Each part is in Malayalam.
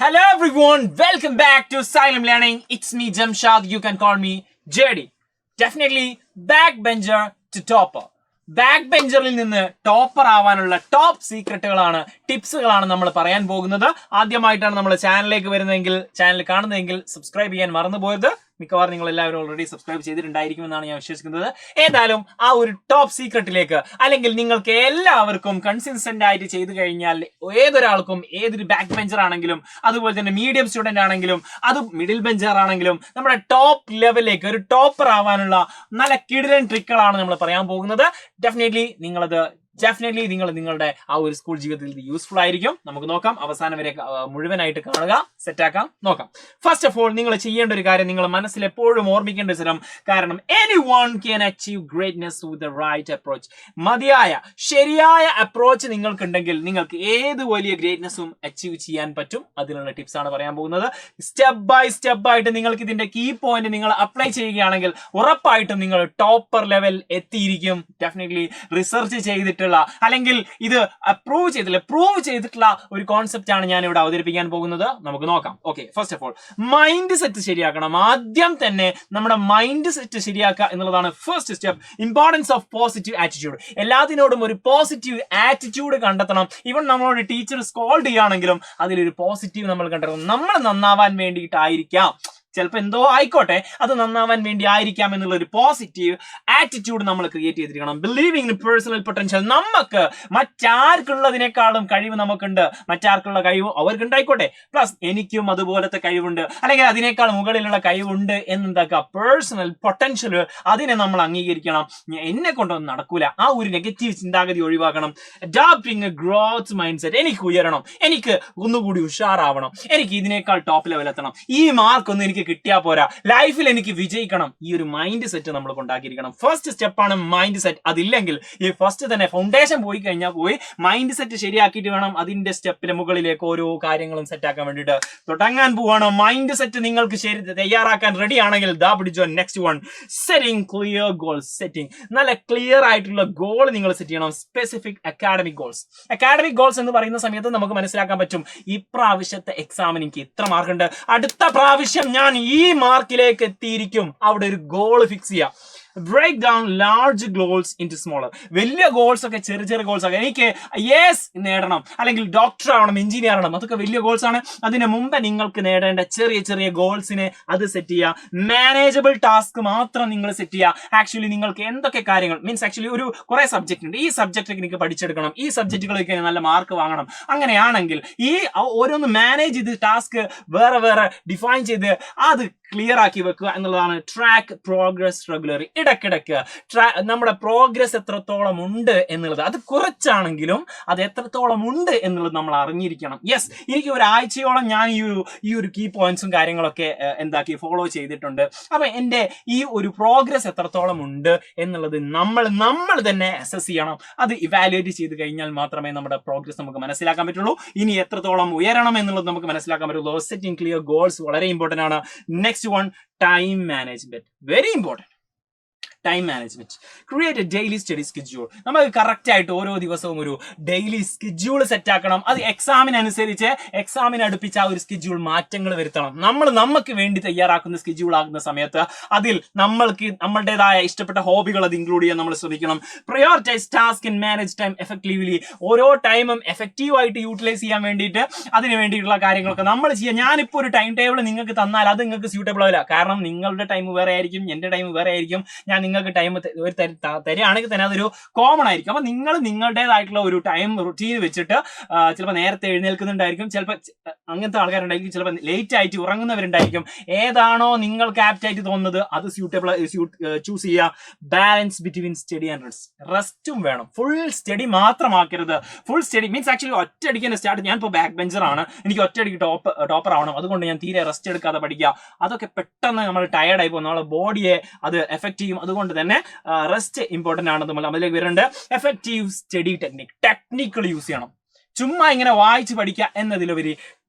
Hello everyone, welcome back to Asylum Learning. It's me Jamshad, you can call me JD. Definitely backbencher to topper. Back ബെഞ്ചറിൽ നിന്ന് ടോപ്പർ ആവാനുള്ള ടോപ്പ് സീക്രട്ടുകളാണ്, ടിപ്സുകളാണ് നമ്മൾ പറയാൻ പോകുന്നത്. ആദ്യമായിട്ടാണ് നമ്മൾ ചാനലിലേക്ക് വരുന്നതെങ്കിൽ, ചാനൽ കാണുന്നതെങ്കിൽ സബ്സ്ക്രൈബ് ചെയ്യാൻ മറന്നു പോയത്. മിക്കവാറും നിങ്ങൾ എല്ലാവരും ഓൾറെഡി സബ്സ്ക്രൈബ് ചെയ്തിട്ടുണ്ടായിരിക്കുമെന്നാണ് ഞാൻ വിശ്വസിക്കുന്നത്. ഏതായാലും ആ ഒരു ടോപ്പ് സീക്രട്ടിലേക്ക്, അല്ലെങ്കിൽ നിങ്ങൾക്ക് എല്ലാവർക്കും കൺസിസ്റ്റന്റ് ആയിട്ട് ചെയ്തു കഴിഞ്ഞാൽ ഏതൊരാൾക്കും, ഏതൊരു ബാക്ക് ബെഞ്ചർ ആണെങ്കിലും, അതുപോലെ തന്നെ മീഡിയം സ്റ്റുഡന്റ് ആണെങ്കിലും, അത് മിഡിൽ ബെഞ്ചർ ആണെങ്കിലും, നമ്മുടെ ടോപ്പ് ലെവലിലേക്ക് ഒരു ടോപ്പർ ആവാനുള്ള നല്ല കിടിലൻ ട്രിക്കുകളാണ് നമ്മൾ പറയാൻ പോകുന്നത്. ഡെഫിനറ്റ്ലി നിങ്ങൾ നിങ്ങളുടെ ആ ഒരു സ്കൂൾ ജീവിതത്തിൽ യൂസ്ഫുൾ ആയിരിക്കും. നമുക്ക് നോക്കാം, അവസാനം വരെ മുഴുവനായിട്ട് കാണുക, സെറ്റാക്കാം, നോക്കാം. ഫസ്റ്റ് ഓഫ് ഓൾ നിങ്ങൾ ചെയ്യേണ്ട ഒരു കാര്യം, നിങ്ങൾ മനസ്സിൽ എപ്പോഴും ഓർമ്മിക്കേണ്ട സ്ഥലം, കാരണം anyone can achieve greatness with the right approach. മതിയായ ശരിയായ അപ്രോച്ച് നിങ്ങൾക്കുണ്ടെങ്കിൽ നിങ്ങൾക്ക് ഏത് വലിയ ഗ്രേറ്റ്നെസ്സും അച്ചീവ് ചെയ്യാൻ പറ്റും. അതിനുള്ള ടിപ്സ് ആണ് പറയാൻ പോകുന്നത്. സ്റ്റെപ്പ് ബൈ സ്റ്റെപ്പ് ആയിട്ട് നിങ്ങൾക്ക് ഇതിന്റെ കീ പോയിന്റ് നിങ്ങൾ അപ്ലൈ ചെയ്യുകയാണെങ്കിൽ ഉറപ്പായിട്ടും നിങ്ങൾ ടോപ്പർ ലെവൽ എത്തിയിരിക്കും. ഡെഫിനറ്റ്ലി റിസർച്ച് ചെയ്തിട്ടുള്ള, അല്ലെങ്കിൽ ഇത് പ്രൂവ് ചെയ്തിട്ടുള്ള ഒരു കോൺസെപ്റ്റ് ആണ് ഞാൻ ഇവിടെ അവതരിപ്പിക്കാൻ പോകുന്നത്. നമുക്ക് നോക്കാം. Okay, first of all mind set ശരിയാക്കണം. ആദ്യം തന്നെ നമ്മുടെ മൈൻഡ് സെറ്റ് ശരിയാക്കുക എന്നുള്ളതാണ് first step. Importance of positive attitude. എല്ലാത്തിനോടും ഒരു പോസിറ്റീവ് ആറ്റിറ്റ്യൂഡ് കണ്ടെത്തണം. ഈവൻ നമ്മളോട് ടീച്ചർ സ്കോൾഡ് ചെയ്യുകയാണെങ്കിലും അതിലൊരു പോസിറ്റീവ് നമ്മൾ കണ്ടെത്തണം. നമ്മൾ നന്നാവാൻ വേണ്ടിയിട്ടായിരിക്കാം, ചിലപ്പോൾ എന്തോ ആയിക്കോട്ടെ, അത് നന്നാവാൻ വേണ്ടി ആയിരിക്കാം എന്നുള്ള ഒരു പോസിറ്റീവ് ആറ്റിറ്റ്യൂഡ് നമ്മൾ ക്രിയേറ്റ് ചെയ്തിരിക്കണം. Believing in personal potential. നമുക്ക് മറ്റാർക്കുള്ളതിനേക്കാളും കഴിവ് നമുക്കുണ്ട്. മറ്റാർക്കുള്ള കഴിവ് അവർക്കുണ്ടായിക്കോട്ടെ, പ്ലസ് എനിക്കും അതുപോലത്തെ കഴിവുണ്ട്, അല്ലെങ്കിൽ അതിനേക്കാൾ മുകളിലുള്ള കഴിവുണ്ട് എന്നെന്താക്കുക, പേഴ്സണൽ പൊട്ടൻഷ്യൽ, അതിനെ നമ്മൾ അംഗീകരിക്കണം. എന്നെ കൊണ്ടൊന്നും നടക്കൂല, ആ ഒരു നെഗറ്റീവ് ചിന്താഗതി ഒഴിവാക്കണം. Adopting A growth mind set. എനിക്ക് ഉയരണം, എനിക്ക് ഒന്നുകൂടി ഉഷാറാവണം, എനിക്ക് ഇതിനേക്കാൾ ടോപ്പ് ലെവൽ എത്തണം, ഈ മാർക്കൊന്നും എനിക്ക് കിട്ടിയാൽ പോരാ, ലൈഫിൽ എനിക്ക് വിജയിക്കണം. ഈ ഒരു മൈൻഡ് സെറ്റ് നമ്മൾ ഉണ്ടാക്കിയിരിക്കണം. ഫസ്റ്റ് സ്റ്റെപ്പാണ് മൈൻഡ് സെറ്റ്. അതില്ലെങ്കിൽ ഈ ഫസ്റ്റ് തന്നെ ഫൗണ്ടേഷൻ പോയി കഴിഞ്ഞാൽ പോയി, മൈൻഡ് സെറ്റ് ശരിയാക്കിയിട്ട് വേണം അതിന്റെ സ്റ്റെപ്പിന് മുകളിലേക്ക് ഓരോ കാര്യങ്ങളും സെറ്റ് ആക്കാൻ വേണ്ടിയിട്ട് തുടങ്ങാൻ പോവാണ്. മൈൻഡ് സെറ്റ് നിങ്ങൾക്ക് തയ്യാറാക്കാൻ റെഡി ആണെങ്കിൽ ദാ പിടിച്ചോ. Next one, setting clear goals. Setting നല്ല ക്ലിയർ ആയിട്ടുള്ള ഗോൾ നിങ്ങൾ സെറ്റ് ചെയ്യണം. Specific academic goals. Academic goals എന്ന് പറയുന്ന സമയത്ത് നമുക്ക് മനസ്സിലാക്കാൻ പറ്റും, ഇപ്രാവശ്യത്തെ എക്സാമിന് എനിക്ക് ഇത്ര മാർക്കുണ്ട്, അടുത്ത പ്രാവശ്യം ഞാൻ ഈ മാർക്കിലേക്ക് എത്തിയിരിക്കും. അവിടെ ഒരു ഗോൾ ഫിക്സ് ചെയ്യാം. Break down large goals into smaller. വലിയ ഗോൾസ് ഒക്കെ ചെറിയ ഗോൾസ് ഒക്കെ, എനിക്ക് യെസ് നേടണം, അല്ലെങ്കിൽ ഡോക്ടർ ആവണം, എഞ്ചിനീയർ ആവണം, അതൊക്കെ വലിയ ഗോൾസ് ആണ്. അതിന് മുമ്പ് നിങ്ങൾക്ക് നേടേണ്ട ചെറിയ ഗോൾസിനെ അത് സെറ്റ് ചെയ്യുക. മാനേജബിൾ ടാസ്ക് മാത്രം നിങ്ങൾ സെറ്റ് ചെയ്യുക. ആക്ച്വലി നിങ്ങൾക്ക് എന്തൊക്കെ കാര്യങ്ങൾ, മീൻസ് ആക്ച്വലി ഒരു കുറെ സബ്ജക്ട് ഉണ്ട്, ഈ സബ്ജക്റ്റ് എനിക്ക് പഠിച്ചെടുക്കണം, ഈ സബ്ജക്റ്റുകളൊക്കെ നല്ല മാർക്ക് വാങ്ങണം. അങ്ങനെയാണെങ്കിൽ ഈ ഓരോന്ന് മാനേജ് ചെയ്ത് ടാസ്ക് വേറെ ഡിഫൈൻ ചെയ്ത് അത് ക്ലിയർ ആക്കി വെക്കുക എന്നുള്ളതാണ്. Track progress regularly. ഇടയ്ക്കിടയ്ക്ക് നമ്മുടെ പ്രോഗ്രസ് എത്രത്തോളം ഉണ്ട് എന്നുള്ളത്, അത് കുറച്ചാണെങ്കിലും അത് എത്രത്തോളം ഉണ്ട് എന്നുള്ളത് നമ്മൾ അറിഞ്ഞിരിക്കണം. യെസ്, എനിക്ക് ഒരാഴ്ചയോളം ഞാൻ ഈ ഒരു കീ പോയിന്റ്സും കാര്യങ്ങളൊക്കെ ഫോളോ ചെയ്തിട്ടുണ്ട്. അപ്പൊ എൻ്റെ ഈ ഒരു പ്രോഗ്രസ് എത്രത്തോളം ഉണ്ട് എന്നുള്ളത് നമ്മൾ തന്നെ അസസ് ചെയ്യണം. അത് ഇവാലുവേറ്റ് ചെയ്ത് കഴിഞ്ഞാൽ മാത്രമേ നമ്മുടെ പ്രോഗ്രസ് നമുക്ക് മനസ്സിലാക്കാൻ പറ്റുള്ളൂ. ഇനി എത്രത്തോളം ഉയരണം എന്നുള്ളത് നമുക്ക് മനസ്സിലാക്കാൻ പറ്റുള്ളൂ. സെറ്റിംഗ് ക്ലിയർ ഗോൾസ് വളരെ ഇമ്പോർട്ടന്റ് ആണ്. Next one, time management. Very important. Time management. Create A daily study schedule. നമുക്ക് കറക്റ്റ് ആയിട്ട് ഓരോ ദിവസവും ഒരു ഡെയിലി സ്കെഡ്യൂൾ സെറ്റ് ആക്കണം. അത് എക്സാമിനനുസരിച്ച് എക്സാമിന് അടുപ്പിച്ച് ആ ഒരു സ്കെഡ്യൂൾ മാറ്റങ്ങൾ വരുത്തണം. നമുക്ക് വേണ്ടി തയ്യാറാക്കുന്ന സ്കെഡ്യൂൾ ആകുന്ന സമയത്ത് അതിൽ നമ്മളുടേതായ ഇഷ്ടപ്പെട്ട ഹോബികൾ അത് ഇൻക്ലൂഡ് ചെയ്യാൻ നമ്മൾ ശ്രമിക്കണം. Prioritize task and manage time effectively. ഓരോ ടൈമും എഫക്റ്റീവ് ആയിട്ട് യൂട്ടിലൈസ് ചെയ്യാൻ വേണ്ടിയിട്ട് അതിന് വേണ്ടിയിട്ടുള്ള കാര്യങ്ങളൊക്കെ നമ്മൾ ചെയ്യാം. ഞാനിപ്പോൾ ഒരു ടൈം ടേബിൾ നിങ്ങൾക്ക് തന്നാൽ അത് നിങ്ങൾക്ക് സ്യൂട്ടബിൾ ആവില്ല. കാരണം നിങ്ങളുടെ ടൈം വേറെ ആയിരിക്കും, എൻ്റെ ടൈം വേറെ ആയിരിക്കും. ഞാൻ നിങ്ങൾക്ക് ടൈം തരികയാണെങ്കിൽ തന്നെ അതൊരു കോമൺ ആയിരിക്കും. അപ്പൊ നിങ്ങൾ നിങ്ങളുടേതായിട്ടുള്ള ഒരു ടൈം റുട്ടീൻ വെച്ചിട്ട് ചിലപ്പോൾ നേരത്തെ എഴുന്നേൽക്കുന്നുണ്ടായിരിക്കും, ചിലപ്പോൾ അങ്ങനത്തെ ആൾക്കാരുണ്ടായിരിക്കും, ചിലപ്പോൾ ലേറ്റ് ആയിട്ട് ഉറങ്ങുന്നവരുണ്ടായിരിക്കും. ഏതാണോ നിങ്ങൾക്ക് ആപ്റ്റ് ആയിട്ട് തോന്നുന്നത് അത് ചൂസ് ചെയ്യുക. Balance between study and rest. റെസ്റ്റും വേണം, ഫുൾ സ്റ്റഡി മാത്രമാക്കരുത്. ഫുൾ സ്റ്റഡി മീൻസ് ആക്ച്വലി ഒറ്റയടിക്ക് സ്റ്റാർട്ട്. ഞാൻ ഇപ്പോൾ ബാക്ക് ബെഞ്ചർ ആണ്, എനിക്ക് ഒറ്റയടിക്ക് ടോപ്പർ ആവണം, അതുകൊണ്ട് ഞാൻ തീരെ റെസ്റ്റ് എടുക്കാതെ പഠിക്കുക. അതൊക്കെ പെട്ടെന്ന് നമ്മൾ ടയർഡായി പോകും, നമ്മളെ ബോഡിയെ അത് എഫക്ട് ചെയ്യും. അതുകൊണ്ട് തന്നെ റെസ്റ്റ് ഇമ്പോർട്ടന്റ് ആണ്. നമ്മൾ അതിലേക്ക് വരുന്നുണ്ട്. Effective study technique. ടെക്നിക്കുകൾ യൂസ് ചെയ്യണം. ചുമ്മാ ഇങ്ങനെ വായിച്ച് പഠിക്കുക എന്നതിലുപരി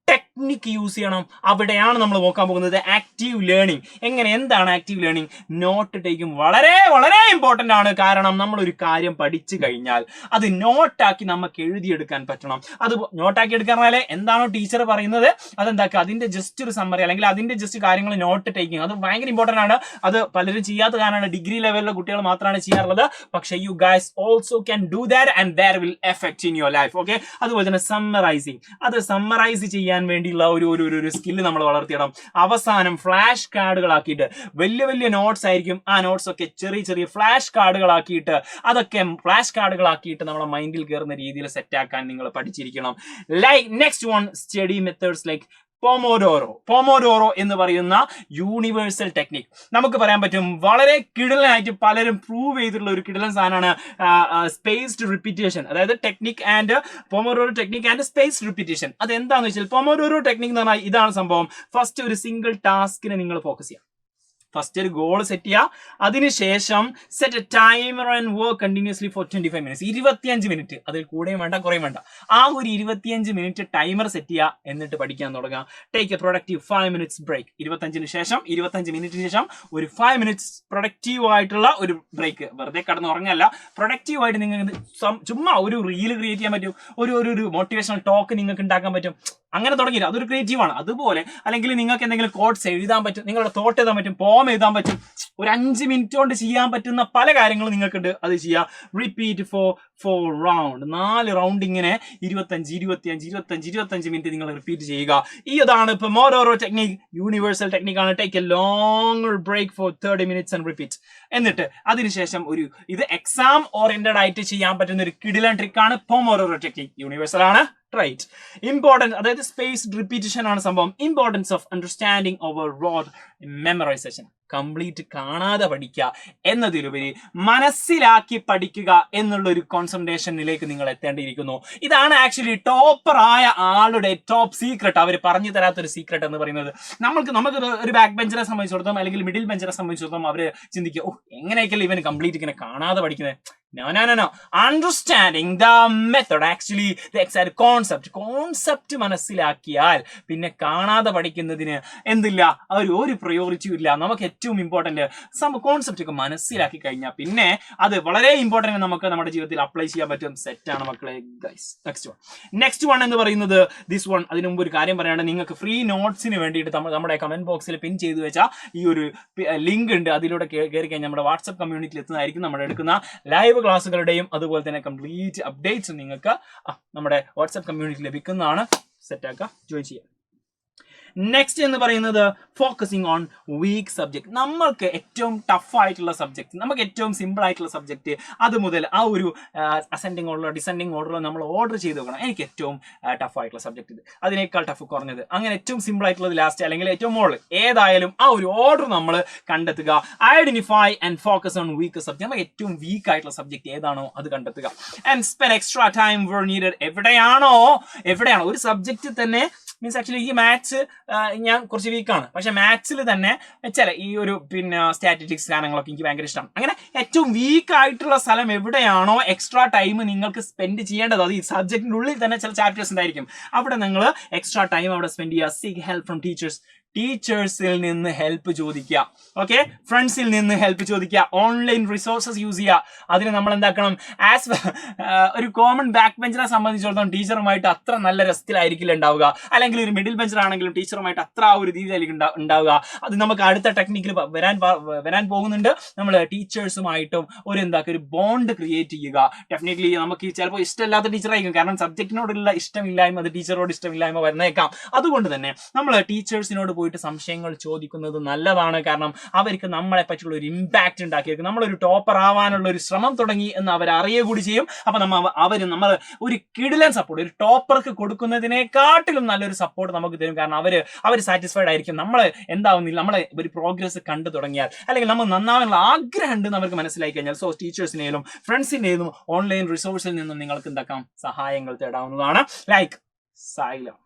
ടെക്നിക്ക് യൂസ് ചെയ്യണം, അവിടെയാണ് നമ്മൾ നോക്കാൻ പോകുന്നത്. Active learning. എന്താണ് ആക്റ്റീവ് ലേണിംഗ്? നോട്ട് ടേക്കിംഗ് വളരെ വളരെ ഇമ്പോർട്ടന്റ് ആണ്. കാരണം നമ്മൾ ഒരു കാര്യം പഠിച്ചു കഴിഞ്ഞാൽ അത് നോട്ടാക്കി നമുക്ക് എഴുതിയെടുക്കാൻ പറ്റണം. അത് നോട്ടാക്കി എടുക്കാൻ പറഞ്ഞാൽ എന്താണോ ടീച്ചർ പറയുന്നത് അതെന്താക്കുക, അതിന്റെ ജസ്റ്റ് ഒരു സമ്മറി അല്ലെങ്കിൽ അതിന്റെ ജസ്റ്റ് കാര്യങ്ങൾ നോട്ട് ടേക്കിംഗ്, അത് ഭയങ്കര ഇമ്പോർട്ടന്റ് ആണ്. അത് പലരും ചെയ്യാത്ത കാരണമാണ്, ഡിഗ്രി ലെവലിലെ കുട്ടികൾ മാത്രമാണ് ചെയ്യാറുള്ളത്. പക്ഷേ you guys also can do that and that will effect in your life. Okay, അതുപോലെ തന്നെ സമ്മറൈസിങ്, അത് സമ്മറൈസ് ചെയ്യാൻ വേണ്ടിയുള്ള ഒരു സ്കില്ല് നമ്മൾ വളർത്തിയിടണം. അവസാനം ഫ്ലാഷ് കാർഡുകളാക്കിയിട്ട്, വലിയ വലിയ നോട്ട്സ് ആയിരിക്കും, ആ നോട്ട്സ് ഒക്കെ ചെറിയ ചെറിയ ഫ്ലാഷ് കാർഡുകളാക്കിയിട്ട്, അതൊക്കെ ഫ്ലാഷ് കാർഡുകളാക്കിയിട്ട് നമ്മുടെ മൈൻഡിൽ കയറുന്ന രീതിയിൽ സെറ്റ് ആക്കാൻ നിങ്ങൾ പഠിച്ചിരിക്കണം. Like next one, study methods like Pomodoro എന്ന് പറയുന്ന യൂണിവേഴ്സൽ ടെക്നിക്. നമുക്ക് പറയാൻ പറ്റും വളരെ കിടിലനായിട്ട് പലരും പ്രൂവ് ചെയ്തിട്ടുള്ള ഒരു കിടിലൻ സാധനമാണ് സ്പേസ്ഡ് റിപ്പീറ്റേഷൻ. അതായത് Pomodoro technique and spaced repetition. അത് എന്താണെന്ന് വെച്ചാൽ, പോമോഡോറോ ടെക്നിക് എന്ന് പറഞ്ഞാൽ ഇതാണ് സംഭവം. ഫസ്റ്റ് ഒരു സിംഗിൾ ടാസ്കിനെ നിങ്ങൾ ഫോക്കസ് ചെയ്യാം. ഫസ്റ്റ് ഒരു ഗോൾ സെറ്റ് ചെയ്യുക, അതിനുശേഷം set A timer and work continuously four 25 minutes. 25 minute, അതിൽ കൂടെയും വേണ്ട കുറേയും വേണ്ട, ആ ഒരു 25 മിനിറ്റ് ടൈമർ സെറ്റ് ചെയ്യുക, എന്നിട്ട് പഠിക്കാൻ തുടങ്ങുക. Take a productive 5 minutes break. 25 മിനിറ്റിന് ശേഷം ഒരു 5 മിനിറ്റ്സ് പ്രൊഡക്റ്റീവ് ആയിട്ടുള്ള ഒരു ബ്രേക്ക്. വെറുതെ കടന്ന് ഉറങ്ങല്ല, പ്രൊഡക്റ്റീവ് ആയിട്ട് നിങ്ങൾക്ക് ചുമ്മാ ഒരു റീല് ക്രിയേറ്റ് ചെയ്യാൻ പറ്റും, ഒരു മോട്ടിവേഷണൽ ടോക്ക് നിങ്ങൾക്ക് ഉണ്ടാക്കാൻ പറ്റും. അങ്ങനെ തുടങ്ങിയില്ല, അതൊരു ക്രിയേറ്റീവാണ്. അതുപോലെ അല്ലെങ്കിൽ നിങ്ങൾക്ക് എന്തെങ്കിലും കോട്ട്സ് എഴുതാൻ പറ്റും, നിങ്ങളുടെ തോട്ട് എഴുതാൻ പറ്റും, പോം എഴുതാൻ പറ്റും. ഒരു 5 മിനിറ്റ് കൊണ്ട് ചെയ്യാൻ പറ്റുന്ന പല കാര്യങ്ങളും നിങ്ങൾക്കുണ്ട്, അത് ചെയ്യാം. റിപ്പീറ്റ് ഫോർ റൗണ്ട്, 4 റൗണ്ട് ഇങ്ങനെ 25 മിനിറ്റ് നിങ്ങൾ റിപ്പീറ്റ് ചെയ്യുക. ഇതാണ് പോമോഡോറോ ടെക്നിക്, യൂണിവേഴ്സൽ ടെക്നിക് ആണ്. Take a long break for 30 minutes and repeat. എന്നിട്ട് അതിനുശേഷം ഇത് എക്സാം ഓറിയന്റഡ് ആയിട്ട് ചെയ്യാൻ പറ്റുന്ന ഒരു കിടിലൻ ട്രിക്കാണ് പോമോഡോറോ ടെക്നിക്. യൂണിവേഴ്സൽ ആണ്, റൈറ്റ്. ഇമ്പോർട്ടൻസ്, അതായത് സ്പേസ്ഡ് റിപ്പീറ്റേഷൻ ആണ് സംഭവം. Importance of understanding over road memorisation. Complete കാണാതെ പഠിക്കുക എന്നതിലുപരി മനസ്സിലാക്കി പഠിക്കുക എന്നുള്ള ഒരു കോൺസെൻട്രേഷനിലേക്ക് നിങ്ങൾ എത്തേണ്ടിയിരിക്കുന്നു. ഇതാണ് ആക്ച്വലി ടോപ്പർ ആയ ആളുടെ ടോപ്പ് സീക്രട്ട്. അവർ പറഞ്ഞു തരാത്തൊരു സീക്രട്ട് എന്ന് പറയുന്നത്. നമുക്ക് ഒരു ബാക്ക് ബെഞ്ചറെ സംബന്ധിച്ചിടത്തോളം അല്ലെങ്കിൽ മിഡിൽ ബെഞ്ചറെ സംബന്ധിച്ചിടത്തോളം അവർ ചിന്തിക്കുക, എങ്ങനെയൊക്കെയല്ലേ ഇവന് കംപ്ലീറ്റ് ഇങ്ങനെ കാണാതെ പഠിക്കുന്നത്. No. Understanding the method, actually the exact concept മനസ്സിലാക്കിയാൽ പിന്നെ കാണാതെ പഠിക്കുന്നതിന് എന്തില്ല, ഒരു പ്രയോറിറ്റിയും ഇല്ല. നമുക്ക് ഏറ്റവും ഇമ്പോർട്ടന്റ് കോൺസെപ്റ്റ് ഒക്കെ മനസ്സിലാക്കി കഴിഞ്ഞാൽ പിന്നെ അത് വളരെ ഇമ്പോർട്ടന്റ് നമുക്ക് നമ്മുടെ ജീവിതത്തിൽ അപ്ലൈ ചെയ്യാൻ പറ്റും. സെറ്റാണ് മക്കളെ. ഗൈസ്, നെക്സ്റ്റ് വൺ എന്ന് പറയുന്നത് ദിസ് വൺ. അതിനു മുമ്പ് ഒരു കാര്യം പറയാണ്ട്, നിങ്ങൾക്ക് ഫ്രീ നോട്ട്സിന് വേണ്ടിയിട്ട് നമ്മുടെ കമന്റ് ബോക്സിൽ പിൻ ചെയ്തു വെച്ചാൽ ഈ ഒരു ലിങ്ക് ഉണ്ട്, അതിലൂടെ കയറി കഴിഞ്ഞാൽ നമ്മുടെ വാട്സ്ആപ്പ് കമ്മ്യൂണിറ്റിയിൽ എത്തുന്നതായിരിക്കും. നമ്മൾ എടുക്കുന്ന ലൈവ് ക്ലാസ്സുകളുടെയും അതുപോലെ തന്നെ കംപ്ലീറ്റ് അപ്ഡേറ്റ്സ് നിങ്ങൾക്ക് നമ്മുടെ വാട്സ്ആപ്പ് കമ്മ്യൂണിറ്റി ലഭിക്കുന്നതാണ്. സെറ്റാക്കുക, ജോയിൻ ചെയ്യാം. നെക്സ്റ്റ് എന്ന് പറയുന്നത് ഫോക്കസിങ് ഓൺ വീക്ക് സബ്ജക്ട്. നമ്മൾക്ക് ഏറ്റവും ടഫ് ആയിട്ടുള്ള സബ്ജക്ട്, നമുക്ക് ഏറ്റവും സിമ്പിൾ ആയിട്ടുള്ള സബ്ജക്ട്, അത് മുതൽ ആ ഒരു അസെൻഡിങ് ഓർഡറോ ഡിസെൻഡിങ് ഓർഡറോ നമ്മൾ ഓർഡർ ചെയ്ത് നോക്കണം. എനിക്ക് ഏറ്റവും ടഫ് ആയിട്ടുള്ള സബ്ജക്ട് ഇത്, അതിനേക്കാൾ ടഫ് കുറഞ്ഞത്, അങ്ങനെ ഏറ്റവും സിമ്പിൾ ആയിട്ടുള്ളത് ലാസ്റ്റ്, അല്ലെങ്കിൽ ഏറ്റവും മുകളിൽ, ഏതായാലും ആ ഒരു ഓർഡർ നമ്മൾ കണ്ടെത്തുക. Identify and focus on weak subject. നമുക്ക് ഏറ്റവും വീക്ക് ആയിട്ടുള്ള സബ്ജക്ട് ഏതാണോ അത് കണ്ടെത്തുക. And spend extra time where needed. എവിടെയാണോ ഒരു സബ്ജക്റ്റ് തന്നെ, മീൻസ് ആക്ച്വലി ഈ മാത്സ് ഞാൻ കുറച്ച് വീക്കാണ്, പക്ഷെ മാത്സിൽ തന്നെ ചില ഈ ഒരു സ്റ്റാറ്റിസ്റ്റിക്സ് കാര്യങ്ങളൊക്കെ എനിക്ക് ഭയങ്കര ഇഷ്ടമാണ്. അങ്ങനെ ഏറ്റവും വീക്ക് ആയിട്ടുള്ള സ്ഥലം എവിടെയാണോ എക്സ്ട്രാ ടൈം നിങ്ങൾക്ക് സ്പെൻഡ് ചെയ്യേണ്ടത്, അത് ഈ സബ്ജക്റ്റിന്റെ ഉള്ളിൽ തന്നെ ചില ചാപ്റ്റേഴ്സ് ഉണ്ടായിരിക്കും, അവിടെ നിങ്ങൾ എക്സ്ട്രാ ടൈം അവിടെ സ്പെൻഡ് ചെയ്യുക. സീക്ക് ഹെൽപ്പ് ഫ്രം ടീച്ചേഴ്സിൽ നിന്ന് ഹെൽപ്പ് ചോദിക്കുക. ഓക്കെ, ഫ്രണ്ട്സിൽ നിന്ന് ഹെൽപ്പ് ചോദിക്കുക. ഓൺലൈൻ റിസോഴ്സസ് യൂസ് ചെയ്യുക. അതിന് നമ്മൾ എന്താക്കണം, ഒരു കോമൺ ബാക്ക് ബെഞ്ചറെ സംബന്ധിച്ചിടത്തോളം ടീച്ചറുമായിട്ട് അത്ര നല്ല രസത്തിലായിരിക്കില്ല ഉണ്ടാവുക, അല്ലെങ്കിൽ ഒരു മിഡിൽ ബെഞ്ചർ ആണെങ്കിലും ടീച്ചറുമായിട്ട് അത്ര ആ ഒരു രീതിയിലായിരിക്കും ഉണ്ടാവുക. അത് നമുക്ക് അടുത്ത ടെക്നിക്കിൽ വരാൻ പോകുന്നുണ്ട്. നമ്മൾ ടീച്ചേഴ്സുമായിട്ടും ഒരു ബോണ്ട് ക്രിയേറ്റ് ചെയ്യുക. ഡെഫിനറ്റ്ലി നമുക്ക് ചിലപ്പോൾ ഇഷ്ടമില്ലാത്ത ടീച്ചറായിരിക്കും, കാരണം സബ്ജക്റ്റിനോടുള്ള ഇഷ്ടമില്ലായ്മ, അത് ടീച്ചറോട് ഇഷ്ടമില്ലായ്മ വരുന്നേക്കാം. അതുകൊണ്ട് തന്നെ നമ്മൾ ടീച്ചേഴ്സിനോട് പോയിട്ട് സംശയങ്ങൾ ചോദിക്കുന്നത് നല്ലതാണ്. കാരണം അവർക്ക് നമ്മളെ പറ്റിയുള്ള ഒരു ഇമ്പാക്ട് ഉണ്ടാക്കിയിരിക്കും. നമ്മളൊരു ടോപ്പർ ആവാനുള്ള ഒരു ശ്രമം തുടങ്ങി എന്ന് അവർ അറിയുക കൂടി ചെയ്യും. അപ്പൊ നമ്മൾ ഒരു കിടിലൻ സപ്പോർട്ട്, ഒരു ടോപ്പർക്ക് കൊടുക്കുന്നതിനെക്കാട്ടിലും നല്ലൊരു സപ്പോർട്ട് നമുക്ക് തരും. കാരണം അവർ സാറ്റിസ്ഫൈഡ് ആയിരിക്കും. നമ്മൾ എന്താവുന്നില്ല, നമ്മളെ ഒരു പ്രോഗ്രസ് കണ്ടു തുടങ്ങിയാൽ, അല്ലെങ്കിൽ നമ്മൾ നന്നാവാനുള്ള ആഗ്രഹം ഉണ്ടെന്ന് അവർക്ക് മനസ്സിലാക്കി കഴിഞ്ഞാൽ, സോ ടീച്ചേഴ്സിനെയും ഫ്രണ്ട്സിനെയും ഓൺലൈൻ റിസോഴ്സിൽ നിന്നും നിങ്ങൾക്ക് എന്താക്കാം, സഹായങ്ങൾ തേടാവുന്നതാണ്. Like Xylem.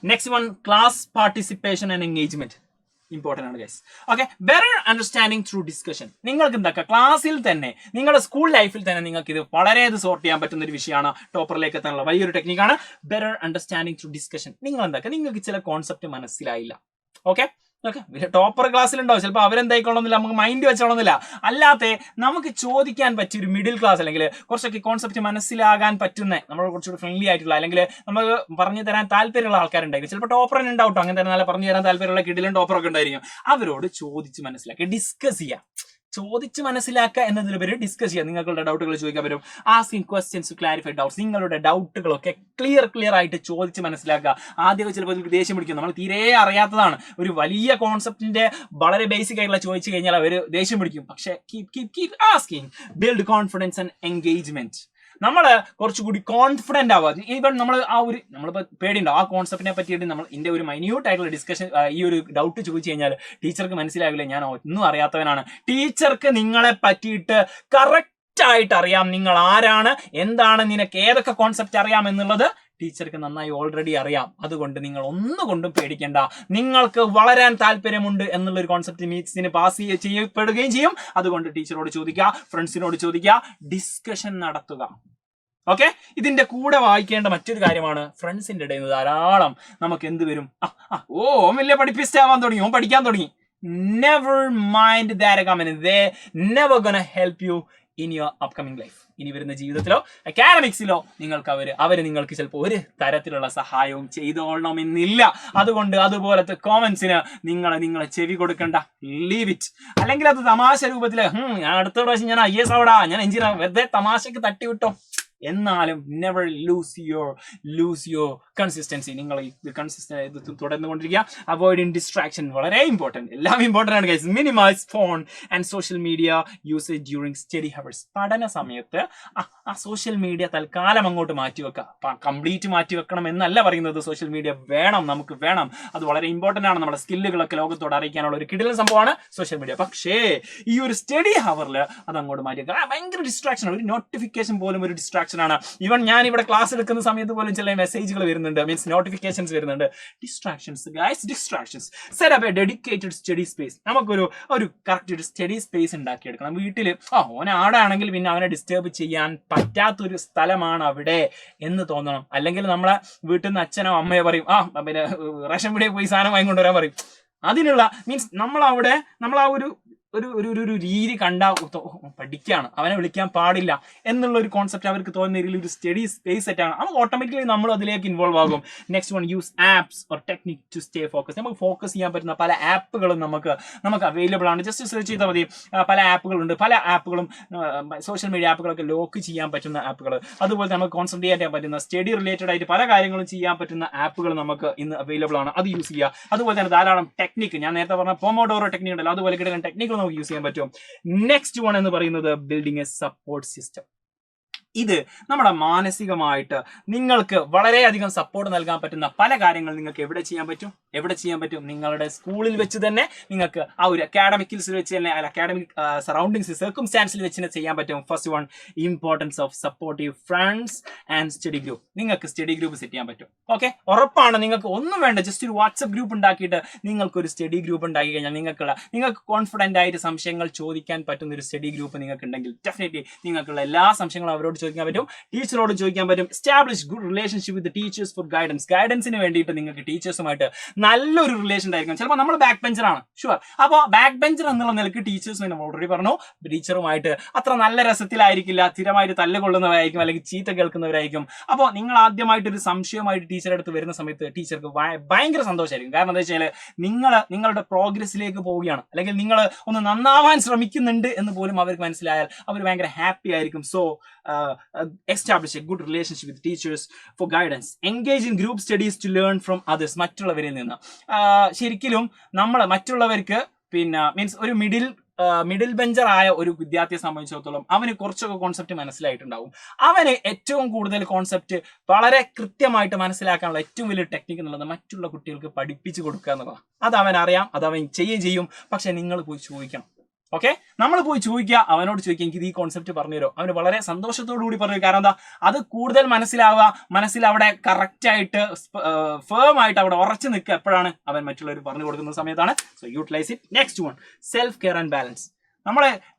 Next one, class participation and engagement. Important ആണ് guys. Okay, better understanding through discussion. നിങ്ങൾക്ക് എന്തൊക്കെ ക്ലാസ്സിൽ തന്നെ നിങ്ങളുടെ സ്കൂൾ ലൈഫിൽ തന്നെ നിങ്ങൾക്ക് ഇത് വളരെ സോർട്ട് ചെയ്യാൻ പറ്റുന്ന ഒരു വിഷയമാണ്. ടോപ്പറിലേക്ക് എത്താനുള്ള വലിയൊരു ടെക്നിക്കാണ് ബെറ്റർ അണ്ടർസ്റ്റാൻഡിങ് ത്രൂ ഡിസ്കഷൻ. നിങ്ങൾ എന്തൊക്കെ നിങ്ങൾക്ക് ചില കോൺസെപ്റ്റ് മനസ്സിലായില്ല, ഓക്കെ ടോപ്പർ ക്ലാസ്സിലുണ്ടാവും, ചിലപ്പോൾ അവരെന്തായിക്കോളന്നില്ല, നമുക്ക് മൈൻഡ് വെച്ചോളന്നില്ല. അല്ലാതെ നമുക്ക് ചോദിക്കാൻ പറ്റിയ ഒരു മിഡിൽ ക്ലാസ് അല്ലെങ്കിൽ കുറച്ചൊക്കെ കോൺസെപ്റ്റ് മനസ്സിലാകാൻ പറ്റുന്ന നമ്മൾ കുറച്ചുകൂടി ഫ്രണ്ട്ലി ആയിട്ടുള്ള അല്ലെങ്കിൽ നമുക്ക് പറഞ്ഞു തരാൻ താല്പര്യമുള്ള ആൾക്കാരുണ്ടായിരിക്കും. ചിലപ്പോൾ ടോപ്പർ തന്നെ ഉണ്ടാവും, അങ്ങനെ തന്നെ നല്ല പറഞ്ഞു തരാൻ താല്പര്യമുള്ള കിടിലൻ ടോപ്പറൊക്കെ ഉണ്ടായിരിക്കും. അവരോട് ചോദിച്ച് മനസ്സിലാക്കി ഡിസ്കസ് ചെയ്യാം. ചോദിച്ച് മനസ്സിലാക്കുക എന്നതിലുപരി ഡിസ്കസ് ചെയ്യുക. നിങ്ങളുടെ ഡൗട്ടുകൾ ചോദിക്കാൻ പറ്റും. Asking questions to clarify doubts. നിങ്ങളുടെ ഡൗട്ടുകളൊക്കെ ക്ലിയർ ആയിട്ട് ചോദിച്ച് മനസ്സിലാക്കുക. ആദ്യമൊക്കെ ചിലപ്പോൾ നിങ്ങൾക്ക് ദേഷ്യം പിടിക്കും, നമ്മൾ തീരെ അറിയാത്തതാണ്, ഒരു വലിയ കോൺസെപ്റ്റിന്റെ വളരെ ബേസിക് ആയിട്ടുള്ള ചോദിച്ചു കഴിഞ്ഞാൽ അവർ ദേഷ്യം പിടിക്കും. പക്ഷേ keep asking, build confidence and engagement. നമ്മൾ കുറച്ചുകൂടി കോൺഫിഡന്റ് ആവുക. ഈവൻ നമ്മൾ നമ്മളിപ്പോൾ പേടിയുണ്ടാവും ആ കോൺസെപ്റ്റിനെ പറ്റിയിട്ട് നമ്മൾ ഇതിന്റെ ഒരു മൈന്യൂട്ട് ആയിട്ടുള്ള ഡിസ്കഷൻ ഈ ഒരു ഡൗട്ട് ചോദിച്ചു കഴിഞ്ഞാൽ ടീച്ചർക്ക് മനസ്സിലാവില്ല, ഞാൻ ഒന്നും അറിയാത്തവനാണ്. ടീച്ചർക്ക് നിങ്ങളെ പറ്റിയിട്ട് കറക്റ്റ് ആയിട്ട് അറിയാം, നിങ്ങൾ ആരാണ്, എന്താണ്, നിനക്ക് ഏതൊക്കെ കോൺസെപ്റ്റ് അറിയാം എന്നുള്ളത് ടീച്ചർക്ക് നന്നായി ഓൾറെഡി അറിയാം. അതുകൊണ്ട് നിങ്ങൾ ഒന്നുകൊണ്ടും പേടിക്കേണ്ട. നിങ്ങൾക്ക് വളരാൻ താല്പര്യമുണ്ട് എന്നുള്ളൊരു കോൺസെപ്റ്റ് മീറ്റ്സിന് പാസ് ചെയ്യപ്പെടുകയും ചെയ്യും. അതുകൊണ്ട് ടീച്ചറോട് ചോദിക്കുക, ഫ്രണ്ട്സിനോട് ചോദിക്കുക, ഡിസ്കഷൻ നടത്തുക. ഓക്കെ, ഇതിന്റെ കൂടെ വായിക്കേണ്ട മറ്റൊരു കാര്യമാണ് ഫ്രണ്ട്സിന്റെ ഇടയിൽ നിന്ന് ധാരാളം നമുക്ക് എന്ത് വരും, ഓൻ വലിയ പഠിപ്പിസ്റ്റ് ആവാൻ തുടങ്ങി, ഓൻ പഠിക്കാൻ തുടങ്ങി. Never mind that comment, they never gonna help you in your upcoming life. ഇനി വരുന്ന ജീവിതത്തിലോ അക്കാഡമിക്സിലോ നിങ്ങൾക്ക് അവര് നിങ്ങൾക്ക് ചിലപ്പോൾ ഒരു തരത്തിലുള്ള സഹായവും ചെയ്തോളണമെന്നില്ല. അതുകൊണ്ട് അതുപോലത്തെ കോമന്റ്സിന് നിങ്ങളെ ചെവി കൊടുക്കണ്ട, ലീവ് ഇറ്റ്. അല്ലെങ്കിൽ അത് തമാശ രൂപത്തില് ഞാൻ അടുത്ത പ്രാവശ്യം ഞാൻ IAS ആവടാ, ഞാൻ എഞ്ചിനീയർ, വെറുതെ തമാശക്ക് തട്ടിവിട്ടോ. എന്നാലും നെവർ ലൂസ് യുവർ കൺസിസ്റ്റൻസി. നിങ്ങൾ ഇത് തുടർന്നുകൊണ്ടിരിക്കുക. അവോയ്ഡിങ് ഡിസ്ട്രാക്ഷൻ വളരെ ഇമ്പോർട്ടൻറ്റ്, എല്ലാം ഇമ്പോർട്ടൻ്റ് ആണ് guys. Minimize phone and social media usage during study hours. പഠന സമയത്ത് ആ സോഷ്യൽ മീഡിയ തൽക്കാലം അങ്ങോട്ട് മാറ്റിവെക്കുക. കംപ്ലീറ്റ് മാറ്റി വെക്കണം എന്നല്ല പറയുന്നത്. സോഷ്യൽ മീഡിയ നമുക്ക് വേണം, അത് വളരെ ഇമ്പോർട്ടൻ്റ് ആണ്. നമ്മുടെ സ്കില്ലുകളൊക്കെ ലോകത്തോട് അറിയിക്കാനുള്ള ഒരു കിടിലൻ സംഭവമാണ് സോഷ്യൽ മീഡിയ. പക്ഷേ ഈ ഒരു സ്റ്റഡി ഹവറിൽ അത് അങ്ങോട്ട് മാറ്റി വെക്കുക. ഭയങ്കര ഡിസ്ട്രാക്ഷൻ ആണ്. ഒരു നോട്ടിഫിക്കേഷൻ പോലും ഒരു ഡിസ്ട്രാക്ഷൻ ആണ്. ഈവൻ ഞാൻ ഇവിടെ ക്ലാസ് എടുക്കുന്ന സമയത്ത് പോലും ചില മെസ്സേജുകൾ വരുന്നുണ്ട്, മീൻസ് നോട്ടിഫിക്കേഷൻസ് വരുന്നുണ്ട്. Distractions guys, distractions. Set up A dedicated study space. നമുക്കൊരു കറക്റ്റ് ഒരു സ്റ്റഡി സ്പേസ് ഉണ്ടാക്കിയെടുക്കണം. വീട്ടിൽ ഓൻ ആടാണെങ്കിൽ പിന്നെ അവനെ ഡിസ്റ്റർബ് ചെയ്യാൻ പറ്റാത്തൊരു സ്ഥലമാണ് അവിടെ എന്ന് തോന്നണം. അല്ലെങ്കിൽ നമ്മളെ വീട്ടിൽ നിന്ന് അച്ഛനോ അമ്മയോ പറയും പിന്നെ റേഷൻ പീടികയിൽ പോയി സാധനം വാങ്ങിക്കൊണ്ടുവരാൻ പറയും. അതിനുള്ള മീൻസ് നമ്മൾ ആ ഒരു രീതി കണ്ടാ പഠിക്കുകയാണ്, അവനെ വിളിക്കാൻ പാടില്ല എന്നുള്ള ഒരു കോൺസെപ്റ്റ് അവർക്ക് തോന്നുന്ന രീതിയിൽ ഒരു സ്റ്റഡി സ്പേസ് സെറ്റാണ്. നമുക്ക് ഓട്ടോമാറ്റിക്കലി നമ്മൾ അതിലേക്ക് ഇൻവോൾവ് ആകും. Next one, use apps or technique to stay focus. നമുക്ക് ഫോക്കസ് ചെയ്യാൻ പറ്റുന്ന പല ആപ്പുകളും നമുക്ക് അവൈലബിൾ ആണ്. ജസ്റ്റ് സെർച്ച് ചെയ്താൽ മതി. പല ആപ്പുകളുണ്ട്. പല ആപ്പുകളും സോഷ്യൽ മീഡിയ ആപ്പുകളൊക്കെ ലോക്ക് ചെയ്യാൻ പറ്റുന്ന ആപ്പുകൾ, അതുപോലെ നമുക്ക് കോൺസെൻട്രേറ്റ് ചെയ്യാൻ പറ്റുന്ന സ്റ്റഡി റിലേറ്റഡ് ആയിട്ട് പല കാര്യങ്ങളും ചെയ്യാൻ പറ്റുന്ന ആപ്പുകൾ നമുക്ക് ഇന്ന് അവൈലബിൾ ആണ്. അത് യൂസ് ചെയ്യുക. അതുപോലെ തന്നെ ധാരാളം ടെക്നിക്ക്, ഞാൻ നേരത്തെ പറഞ്ഞ പോമോഡോറോ ടെക്നിക് ഉണ്ടല്ലോ, അതുപോലെ കിട്ടുന്ന ടെക്നിക്കുകൾ നമുക്ക് യൂസ് ചെയ്യാൻ പറ്റും. നെക്സ്റ്റ് വൺ എന്ന് പറയുന്നത് ബിൽഡിംഗ് എ സപ്പോർട്ട് സിസ്റ്റം. ഇത് നമ്മുടെ മാനസികമായിട്ട് നിങ്ങൾക്ക് വളരെയധികം സപ്പോർട്ട് നൽകാൻ പറ്റുന്ന പല കാര്യങ്ങൾ നിങ്ങൾക്ക് എവിടെ ചെയ്യാൻ പറ്റും നിങ്ങളുടെ സ്കൂളിൽ വെച്ച് തന്നെ. നിങ്ങൾക്ക് ആ ഒരു അക്കാഡമിക്സിൽ വെച്ച് തന്നെ, അക്കാഡമിക് സറൗണ്ടിങ്സ് സർക്കംസ്റ്റാൻസിൽ വെച്ച് തന്നെ ചെയ്യാൻ പറ്റും. First one, importance of supportive friends and study group. നിങ്ങൾക്ക് സ്റ്റഡി ഗ്രൂപ്പ് സെറ്റ് ചെയ്യാൻ പറ്റും. ഓക്കെ, ഉറപ്പാണ്. നിങ്ങൾക്ക് ഒന്നും വേണ്ട, ജസ്റ്റ് ഒരു വാട്സ്ആപ്പ് ഗ്രൂപ്പ് ഉണ്ടാക്കിയിട്ട് നിങ്ങൾക്കൊരു സ്റ്റഡി ഗ്രൂപ്പ് ഉണ്ടാക്കി കഴിഞ്ഞാൽ നിങ്ങൾക്ക് കോൺഫിഡന്റ് ആയിട്ട് സംശയങ്ങൾ ചോദിക്കാൻ പറ്റുന്ന ഒരു സ്റ്റഡി ഗ്രൂപ്പ് നിങ്ങൾക്ക് ഉണ്ടെങ്കിൽ ഡെഫിനറ്റ്ലി നിങ്ങൾക്കുള്ള എല്ലാ സംശയങ്ങളും അവരോട് ചോദിക്കാൻ പറ്റും, ടീച്ചറോട് ചോദിക്കാൻ പറ്റും. Establish good relationship with teachers for ഗൈഡൻസിന് വേണ്ടിയിട്ട് നിങ്ങൾക്ക് ടീച്ചേഴ്സുമായിട്ട് നല്ലൊരു റിലേഷൻ ഉണ്ടായിരിക്കും. ചിലപ്പോൾ നമ്മൾ ബാക്ക് ബെഞ്ചറാണ്, ഷുവർ. അപ്പോൾ ബാക്ക് ബെഞ്ചർ എന്നുള്ള നിലയ്ക്ക് ടീച്ചേഴ്സ് നമ്മൾ ഓൾറെഡി പറഞ്ഞു, ടീച്ചറുമായിട്ട് അത്ര നല്ല രസത്തിലായിരിക്കില്ല, സ്ഥിരമായിട്ട് തല്ലുകൊള്ളുന്നവരായിരിക്കും, അല്ലെങ്കിൽ ചീത്ത കേൾക്കുന്നവരായിരിക്കും. അപ്പോൾ നിങ്ങൾ ആദ്യമായിട്ട് ഒരു സംശയമായിട്ട് ടീച്ചറെ അടുത്ത് വരുന്ന സമയത്ത് ടീച്ചർക്ക് ഭയങ്കര സന്തോഷമായിരിക്കും. കാരണം എന്താ വെച്ചാൽ നിങ്ങളുടെ പ്രോഗ്രസ്സിലേക്ക് പോവുകയാണ്, അല്ലെങ്കിൽ നിങ്ങൾ ഒന്ന് നന്നാവാൻ ശ്രമിക്കുന്നുണ്ട് എന്ന് പോലും അവർക്ക് മനസ്സിലായാൽ അവർ ഭയങ്കര ഹാപ്പി ആയിരിക്കും. So establish a good relationship with teachers for guidance. Engage in group studies to learn from others. മറ്റുള്ളവരിൽ നിന്ന് ശരിക്കും നമ്മൾ മറ്റുള്ളവർക്ക് മീൻസ് ഒരു മിഡിൽ ബെഞ്ചർ ആയ ഒരു വിദ്യാർത്ഥിയെ സംബന്ധിച്ചിടത്തോളം അവന് കുറച്ചൊക്കെ കോൺസെപ്റ്റ് മനസ്സിലായിട്ടുണ്ടാവും. അവന് ഏറ്റവും കൂടുതൽ കോൺസെപ്റ്റ് വളരെ കൃത്യമായിട്ട് മനസ്സിലാക്കാനുള്ള ഏറ്റവും വലിയ ടെക്നിക്ക് എന്നുള്ളത് മറ്റുള്ള കുട്ടികൾക്ക് പഠിപ്പിച്ചു കൊടുക്കുക എന്നുള്ളതാണ്. അത് അവൻ അറിയാം, അത് അവൻ ചെയ്യും. പക്ഷെ നിങ്ങൾ പോയി ചോദിക്കണം. ഓക്കെ, നമ്മൾ പോയി ചോദിക്കുക, അവനോട് ചോദിക്കുക എനിക്ക് ഈ കോൺസെപ്റ്റ് പറഞ്ഞുതരോ. അവന് വളരെ സന്തോഷത്തോടു കൂടി പറഞ്ഞു. കാരണം എന്താ, അത് കൂടുതൽ മനസ്സിൽ അവിടെ കറക്റ്റ് ആയിട്ട് ഫേം ആയിട്ട് അവിടെ ഉറച്ചു നിൽക്കുക എപ്പോഴാണ്, അവൻ മറ്റുള്ളവർ പറഞ്ഞു കൊടുക്കുന്ന സമയത്താണ്. So utilize it. Next one, self care and balance.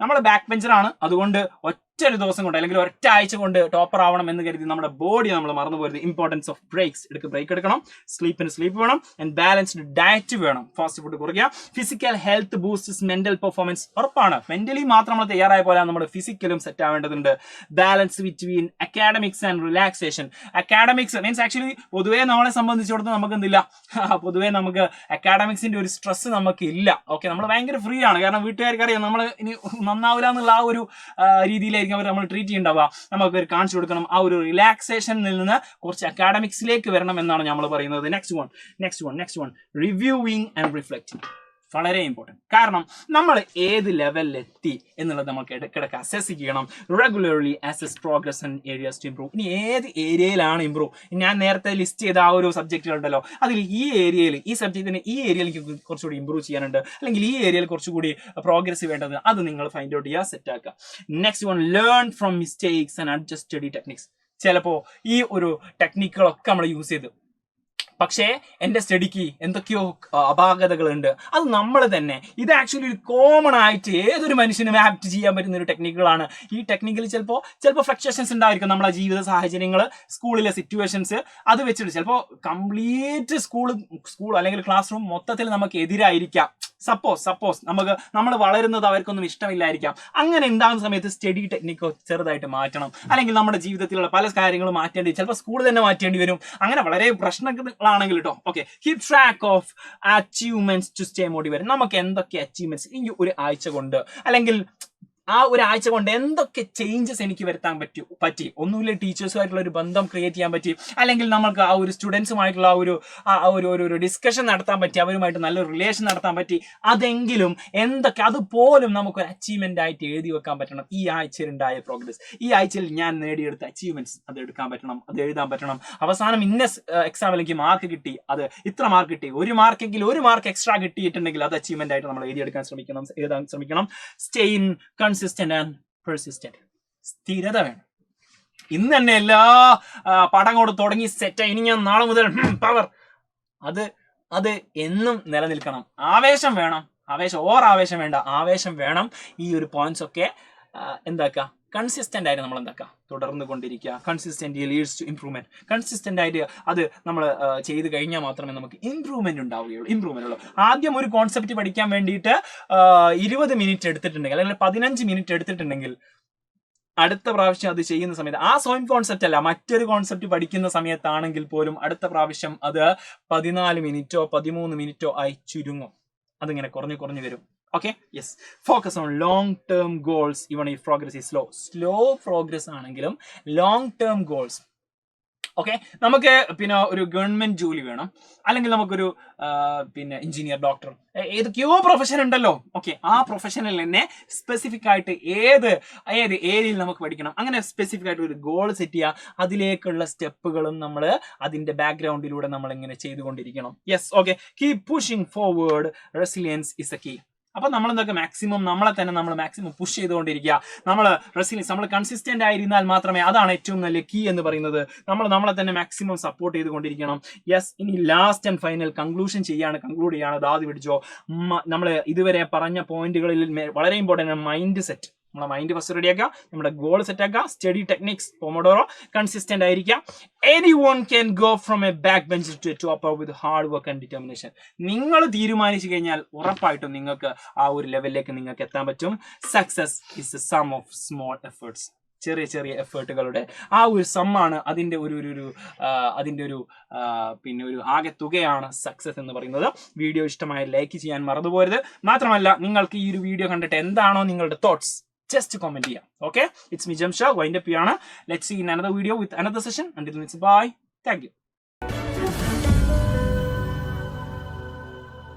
നമ്മൾ ബാക്ക് ബെഞ്ചറാണ്, അതുകൊണ്ട് ഒറ്റൊരു ദിവസം കൊണ്ട് അല്ലെങ്കിൽ ഒറ്റ ആഴ്ച കൊണ്ട് ടോപ്പർ ആവണം എന്ന് കരുതി നമ്മുടെ ബോഡി നമ്മൾ മറന്നു പോരുത്. Importance of breaks. ബ്രേക്ക് എടുക്കണം. സ്ലീപ്പിന് സ്ലീപ്പ് വേണം. ആൻഡ് ബാലൻസ്ഡ് ഡയറ്റ് വേണം. ഫാസ്റ്റ് ഫുഡ് കുറയ്ക്കുക. Physical health boosts mental performance. ഉറപ്പാണ്, മെന്റലി മാത്രം നമ്മൾ തയ്യാറായ പോലെ നമ്മുടെ ഫിസിക്കലും സെറ്റ് ആവേണ്ടതുണ്ട്. Balance between academics and relaxation. Academics means actually പൊതുവേ നമ്മളെ സംബന്ധിച്ചിടത്തോളം നമുക്ക് എന്തില്ല, പൊതുവേ നമുക്ക് അക്കാഡമിക്സിന്റെ ഒരു സ്ട്രെസ് നമുക്ക് ഇല്ല. ഓക്കെ, നമ്മൾ ഭയങ്കര ഫ്രീ ആണ്. കാരണം വീട്ടുകാർക്കറിയാം നമ്മൾ ഇനി നന്നാവില്ല എന്നുള്ള ആ ഒരു രീതിയിലായിരിക്കും അവർ നമ്മൾ ട്രീറ്റ് ചെയ്യേണ്ടാവുക. നമുക്ക് കാണിച്ചു കൊടുക്കണം. ആ ഒരു റിലാക്സേഷനിൽ നിന്ന് കുറച്ച് അക്കാഡമിക്സിലേക്ക് വരണം എന്നാണ് നമ്മൾ പറയുന്നത്. Next one reviewing and reflecting. വളരെ ഇമ്പോർട്ടൻറ്റ്. കാരണം നമ്മൾ ഏത് ലെവലിൽ എത്തി എന്നുള്ളത് നമുക്ക് ഇടയ്ക്കിടയ്ക്ക് അസസ് ചെയ്യണം. Regularly assess progress and areas to improve. ഇനി ഏത് ഏരിയയിലാണ് ഇംപ്രൂവ്. ഞാൻ നേരത്തെ ലിസ്റ്റ് ചെയ്ത ആ ഒരു സബ്ജക്റ്റുകളുണ്ടല്ലോ, അതിൽ ഈ സബ്ജക്റ്റിന് ഈ ഏരിയയിൽ എനിക്ക് കുറച്ചുകൂടി ഇംപ്രൂവ് ചെയ്യാനുണ്ട്, അല്ലെങ്കിൽ ഈ ഏരിയയിൽ കുറച്ചുകൂടി പ്രോഗ്രസ് വേണ്ടത്, അത് നിങ്ങൾ ഫൈൻഡ് ഔട്ട് ചെയ്യുക, സെറ്റ് ആക്കുക. Next one, learn from mistakes and adjust study techniques. ചിലപ്പോൾ ഈ ഒരു ടെക്നിക്കുകളൊക്കെ നമ്മൾ യൂസ് ചെയ്ത്, പക്ഷേ എൻ്റെ സ്റ്റഡിക്ക് എന്തൊക്കെയോ അപാകതകളുണ്ട്. അത് നമ്മൾ തന്നെ, ഇത് ആക്ച്വലി ഒരു കോമൺ ആയിട്ട് ഏതൊരു മനുഷ്യനും ആപ്റ്റ് ചെയ്യാൻ പറ്റുന്ന ഒരു ടെക്നിക്കുകളാണ്. ഈ ടെക്നിക്കിൽ ചിലപ്പോൾ ഫ്ലക്ച്വേഷൻസ് ഉണ്ടായിരിക്കും. നമ്മളെ ജീവിത സാഹചര്യങ്ങൾ, സ്കൂളിലെ സിറ്റുവേഷൻസ്, അത് വെച്ചിട്ട് ചിലപ്പോൾ കംപ്ലീറ്റ് സ്കൂൾ അല്ലെങ്കിൽ ക്ലാസ് റൂം മൊത്തത്തിൽ നമുക്ക് എതിരായിരിക്കാം. സപ്പോസ് നമ്മൾ വളരുന്നത് അവർക്കൊന്നും ഇഷ്ടമില്ലായിരിക്കാം. അങ്ങനെ ഉണ്ടാകുന്ന സമയത്ത് സ്റ്റഡി ടെക്നിക്കോ ചെറുതായിട്ട് മാറ്റണം. അല്ലെങ്കിൽ നമ്മുടെ ജീവിതത്തിലുള്ള പല കാര്യങ്ങളും മാറ്റേണ്ടി, ചിലപ്പോൾ സ്കൂൾ തന്നെ മാറ്റേണ്ടി വരും. അങ്ങനെ വളരെ പ്രശ്നങ്ങളാണെങ്കിൽ കേട്ടോ. Okay, keep track of achievements to stay motivated. നമുക്ക് എന്തൊക്കെ അച്ചീവ്മെന്റ്സ് ഈ ഒരു ആഴ്ച കൊണ്ട് അല്ലെങ്കിൽ ആ ഒരാഴ്ച കൊണ്ട് എന്തൊക്കെ ചേഞ്ചസ് എനിക്ക് വരുത്താൻ പറ്റി. ഒന്നുമില്ല, ടീച്ചേഴ്സുമായിട്ടുള്ള ഒരു ബന്ധം ക്രിയേറ്റ് ചെയ്യാൻ പറ്റി, അല്ലെങ്കിൽ നമുക്ക് ആ ഒരു സ്റ്റുഡൻസുമായിട്ടുള്ള ഒരു ഡിസ്കഷൻ നടത്താൻ പറ്റി, അവരുമായിട്ട് നല്ലൊരു റിലേഷൻ നടത്താൻ പറ്റി. അതെങ്കിലും എന്തൊക്കെ, അതുപോലും നമുക്കൊരു അച്ചീവ്മെന്റ് ആയിട്ട് എഴുതി വെക്കാൻ പറ്റണം. ഈ ആഴ്ചയിൽ ഉണ്ടായ പ്രോഗ്രസ്, ഈ ആഴ്ചയിൽ ഞാൻ നേടിയെടുത്ത അച്ചീവ്മെന്റ്സ്, അത് എടുക്കാൻ പറ്റണം, അത് എഴുതാൻ പറ്റണം. അവസാനം ഇന്ന എക്സാമിൽ എനിക്ക് മാർക്ക് കിട്ടി, അത് ഇത്ര മാർക്ക് കിട്ടി, ഒരു മാർക്ക് എക്സ്ട്രാ കിട്ടിയിട്ടുണ്ടെങ്കിൽ അത് അച്ചീവ്മെന്റ് ആയിട്ട് നമ്മൾ എഴുതാൻ ശ്രമിക്കണം. Stay in consistent and persistent. സ്ഥിരത വേണം. ഇന്ന് തന്നെ എല്ലാ പടം കൊണ്ട് തുടങ്ങി സെറ്റായി, ഇനി ഞാൻ നാളെ മുതൽ പവർ, അത് എന്നും നിലനിൽക്കണം. ആവേശം വേണം. ആവേശം വേണ്ട, ആവേശം വേണം. ഈ ഒരു പോയിന്റ്സ് ഒക്കെ എന്താക്കുക, കൺസിസ്റ്റന്റ് ആയിട്ട് നമ്മൾ എന്താക്കുക, തുടർന്ന് കൊണ്ടിരിക്കുക. Consistent leads to improvement. Consistent ആയിട്ട് അത് നമ്മൾ ചെയ്ത് കഴിഞ്ഞാൽ മാത്രമേ നമുക്ക് ഇംപ്രൂവ്മെന്റ് ഉണ്ടാവുകയുള്ളൂ. ആദ്യം ഒരു കോൺസെപ്റ്റ് പഠിക്കാൻ വേണ്ടിയിട്ട് 20 മിനിറ്റ് എടുത്തിട്ടുണ്ടെങ്കിൽ, അല്ലെങ്കിൽ 15 മിനിറ്റ് എടുത്തിട്ടുണ്ടെങ്കിൽ, അടുത്ത പ്രാവശ്യം അത് ചെയ്യുന്ന സമയത്ത് ആ സ്വയം കോൺസെപ്റ്റ് അല്ല, മറ്റൊരു കോൺസെപ്റ്റ് പഠിക്കുന്ന സമയത്താണെങ്കിൽ പോലും അടുത്ത പ്രാവശ്യം അത് 14 മിനിറ്റോ 13 മിനിറ്റോ ആയി ചുരുങ്ങും. അതിങ്ങനെ കുറഞ്ഞു വരും. Okay, yes. Focus on long-term goals even if progress is slow progress ആണെങ്കിലും long term goals. ഓക്കെ, നമുക്ക് പിന്നെ ഒരു ഗവൺമെന്റ് ജോലി വേണം, അല്ലെങ്കിൽ നമുക്കൊരു എഞ്ചിനീയർ, ഡോക്ടർ, ഏതൊക്കെയോ പ്രൊഫഷൻ ഉണ്ടല്ലോ. ഓക്കെ, ആ പ്രൊഫഷനിൽ തന്നെ സ്പെസിഫിക് ആയിട്ട് ഏത് ഏരിയയിൽ നമുക്ക് പഠിക്കണം, അങ്ങനെ സ്പെസിഫിക് ആയിട്ട് ഒരു ഗോൾ സെറ്റ് ചെയ്യുക. അതിലേക്കുള്ള സ്റ്റെപ്പുകളും നമ്മൾ അതിന്റെ ബാക്ക്ഗ്രൗണ്ടിലൂടെ നമ്മൾ ഇങ്ങനെ ചെയ്തുകൊണ്ടിരിക്കണം. Yes, okay. Keep pushing forward. Resilience is a key. അപ്പൊ നമ്മൾ എന്തൊക്കെ മാക്സിമം നമ്മൾ മാക്സിമം പുഷ് ചെയ്തുകൊണ്ടിരിക്കുക. നമ്മൾ കൺസിസ്റ്റന്റ് ആയിരുന്നാൽ മാത്രമേ, അതാണ് ഏറ്റവും നല്ല കീ എന്ന് പറയുന്നത്. നമ്മളെ തന്നെ മാക്സിമം സപ്പോർട്ട് ചെയ്തുകൊണ്ടിരിക്കണം. യെസ്, ഇനി ലാസ്റ്റ് ആൻഡ് ഫൈനൽ കൺക്ലൂഡ് ചെയ്യാണ്. ദാദി പിടിച്ചോ. നമ്മൾ ഇതുവരെ പറഞ്ഞ പോയിന്റുകളിൽ വളരെ ഇമ്പോർട്ടന്റ് മൈൻഡ് സെറ്റ്. നമ്മളെ മൈൻഡ് ഫസ്റ്റ് റെഡിയാക്കുക, നമ്മുടെ ഗോൾ സെറ്റ് ആക്കുക, സ്റ്റഡി ടെക്നിക്സ്, പൊമോഡോറോ, കൺസിസ്റ്റന്റ് ആയിരിക്കുക. Anyone can go from a back bencher to a topper with hard work and determination. നിങ്ങൾ തീരുമാനിച്ചു കഴിഞ്ഞാൽ ഉറപ്പായിട്ടും നിങ്ങൾക്ക് ആ ഒരു ലെവലിലേക്ക് നിങ്ങൾക്ക് എത്താൻ പറ്റും. Success is a sum of small efforts. ചെറിയ എഫേർട്ടുകളുടെ ആ ഒരു സമ്മാണ്, അതിന്റെ ഒരു ആകെ തുകയാണ് സക്സസ് എന്ന് പറയുന്നത്. വീഡിയോ ഇഷ്ടമായ ലൈക്ക് ചെയ്യാൻ മറന്നുപോകരുത്. മാത്രമല്ല, നിങ്ങൾക്ക് ഈ ഒരു വീഡിയോ കണ്ടിട്ട് എന്താണോ നിങ്ങളുടെ thoughts, just comment here. Okay, it's me Jamshad, wind up here. Let's see in another video with another session. Until then, bye. Thank you.